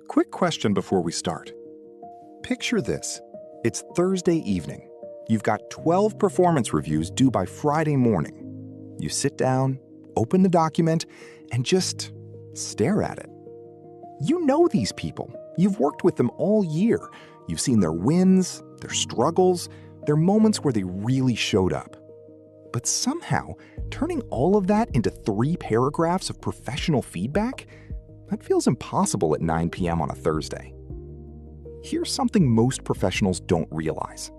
Quick question before we start. Picture this. It's Thursday evening. You've got 12 performance reviews due by Friday morning. You sit down, open the document, and just stare at it. You know these people. You've worked with them all year. You've seen their wins, their struggles, their moments where they really showed up. But somehow, turning all of that into 3 paragraphs of professional feedback, that feels impossible at 9 p.m. on a Thursday. Here's something most professionals don't realize.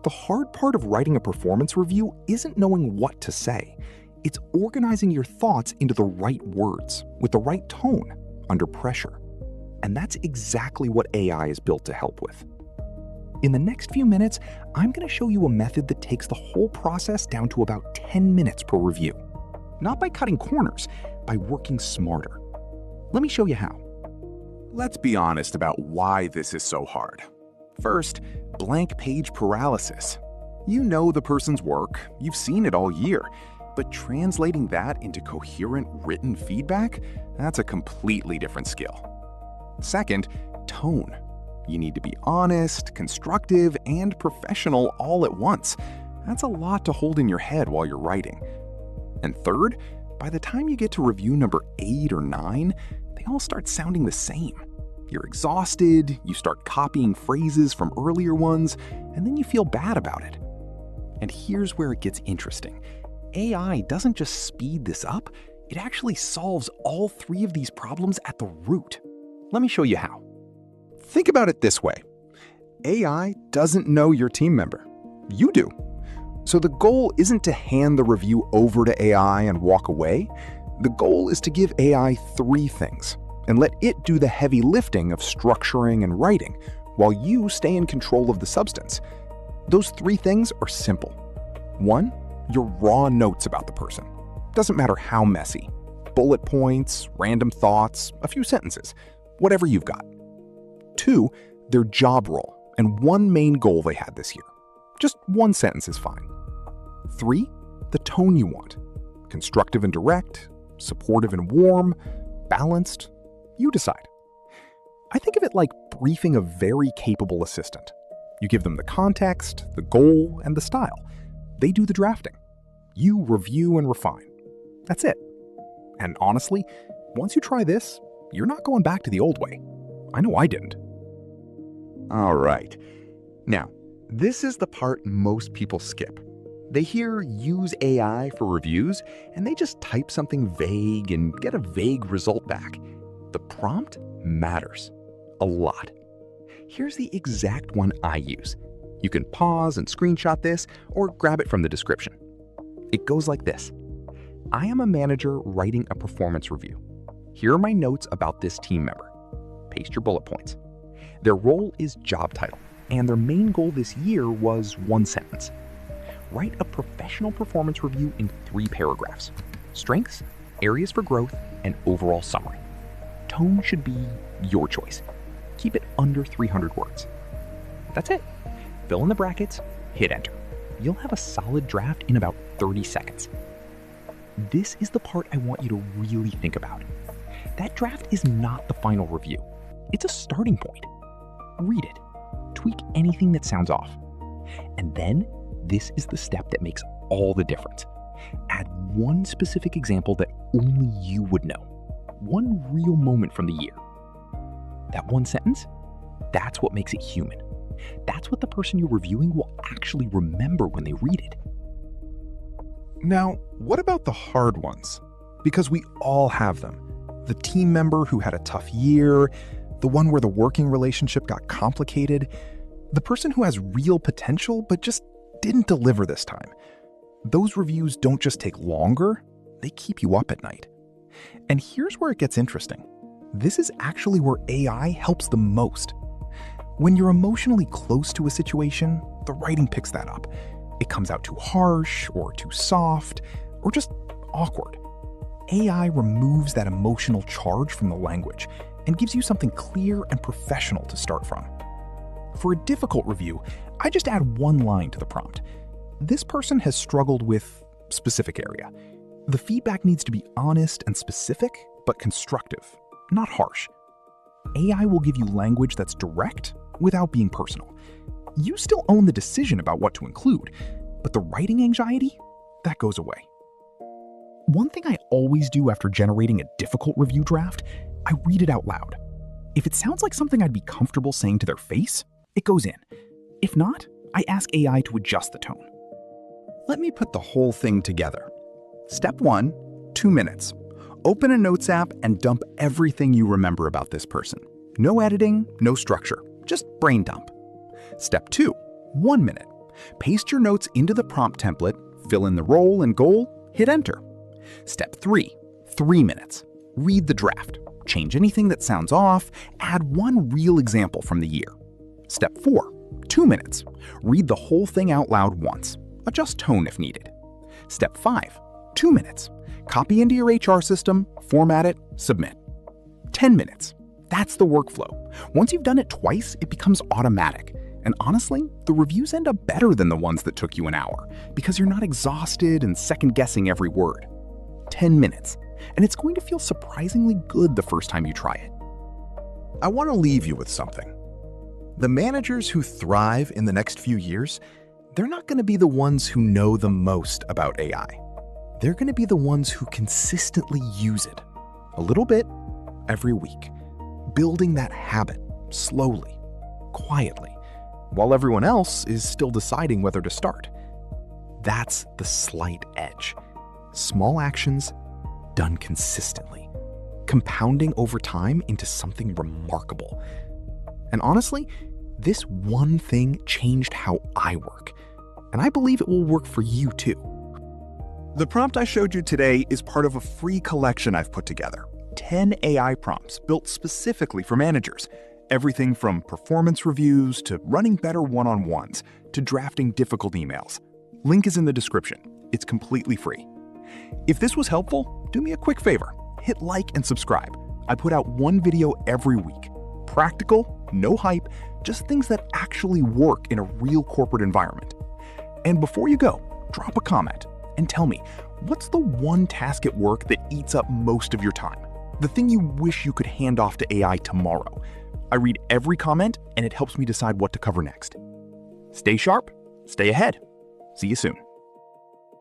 The hard part of writing a performance review isn't knowing what to say. It's organizing your thoughts into the right words, with the right tone, under pressure. And that's exactly what AI is built to help with. In the next few minutes, I'm going to show you a method that takes the whole process down to about 10 minutes per review. Not by cutting corners, by working smarter. Let me show you how. Let's be honest about why this is so hard. First, blank page paralysis. You know the person's work, you've seen it all year, but translating that into coherent written feedback, that's a completely different skill. Second, tone. You need to be honest, constructive, and professional all at once. That's a lot to hold in your head while you're writing. And third, by the time you get to review number 8 or 9, they all start sounding the same. You're exhausted, you start copying phrases from earlier ones, and then you feel bad about it. And here's where it gets interesting. AI doesn't just speed this up, it actually solves all 3 of these problems at the root. Let me show you how. Think about it this way. AI doesn't know your team member. You do. So the goal isn't to hand the review over to AI and walk away. The goal is to give AI 3 things and let it do the heavy lifting of structuring and writing while you stay in control of the substance. Those 3 things are simple. 1, your raw notes about the person. Doesn't matter how messy. Bullet points, random thoughts, a few sentences, whatever you've got. 2, their job role and one main goal they had this year. Just 1 sentence is fine. 3, the tone you want. Constructive and direct, supportive and warm, balanced. You decide. I think of it like briefing a very capable assistant. You give them the context, the goal, and the style. They do the drafting. You review and refine. That's it. And honestly, once you try this, you're not going back to the old way. I know I didn't. All right. Now, this is the part most people skip. They hear use AI for reviews, and they just type something vague and get a vague result back. The prompt matters a lot. Here's the exact one I use. You can pause and screenshot this or grab it from the description. It goes like this. I am a manager writing a performance review. Here are my notes about this team member. Paste your bullet points. Their role is job title, and their main goal this year was 1 sentence. Write a professional performance review in 3 paragraphs. Strengths, areas for growth, and overall summary. Tone should be your choice. Keep it under 300 words. That's it. Fill in the brackets, hit enter. You'll have a solid draft in about 30 seconds. This is the part I want you to really think about. That draft is not the final review. It's a starting point. Read it. Tweak anything that sounds off. And then, this is the step that makes all the difference. Add 1 specific example that only you would know. 1 real moment from the year. That 1 sentence, that's what makes it human. That's what the person you're reviewing will actually remember when they read it. Now, what about the hard ones? Because we all have them. The team member who had a tough year, the one where the working relationship got complicated, the person who has real potential but just didn't deliver this time. Those reviews don't just take longer, they keep you up at night. And here's where it gets interesting. This is actually where AI helps the most. When you're emotionally close to a situation, the writing picks that up. It comes out too harsh or too soft or just awkward. AI removes that emotional charge from the language and gives you something clear and professional to start from. For a difficult review, I just add 1 line to the prompt. This person has struggled with specific area. The feedback needs to be honest and specific, but constructive, not harsh. AI will give you language that's direct without being personal. You still own the decision about what to include, but the writing anxiety, that goes away. One thing I always do after generating a difficult review draft, I read it out loud. If it sounds like something I'd be comfortable saying to their face, it goes in. If not, I ask AI to adjust the tone. Let me put the whole thing together. Step 1, 2 minutes. Open a Notes app and dump everything you remember about this person. No editing, no structure, just brain dump. Step 2, 1 minute. Paste your notes into the prompt template, fill in the role and goal, hit enter. Step 3, 3 minutes. Read the draft. Change anything that sounds off, add one real example from the year. Step 4, 2 minutes. Read the whole thing out loud once. Adjust tone if needed. Step 5, 2 minutes. Copy into your HR system, format it, submit. 10 minutes. That's the workflow. Once you've done it twice, it becomes automatic. And honestly, the reviews end up better than the ones that took you an hour because you're not exhausted and second-guessing every word. 10 minutes. And it's going to feel surprisingly good the first time you try it. I want to leave you with something. The managers who thrive in the next few years, they're not going to be the ones who know the most about AI. They're going to be the ones who consistently use it, a little bit, every week, building that habit slowly, quietly, while everyone else is still deciding whether to start. That's the slight edge. Small actions done consistently, compounding over time into something remarkable. And honestly, this one thing changed how I work, and I believe it will work for you too. The prompt I showed you today is part of a free collection I've put together. 10 AI prompts built specifically for managers. Everything from performance reviews to running better one-on-ones to drafting difficult emails. Link is in the description. It's completely free. If this was helpful, do me a quick favor. Hit like and subscribe. I put out one video every week. Practical, no hype, just things that actually work in a real corporate environment. And before you go, drop a comment and tell me, what's the one task at work that eats up most of your time? The thing you wish you could hand off to AI tomorrow. I read every comment and it helps me decide what to cover next. Stay sharp, stay ahead. See you soon.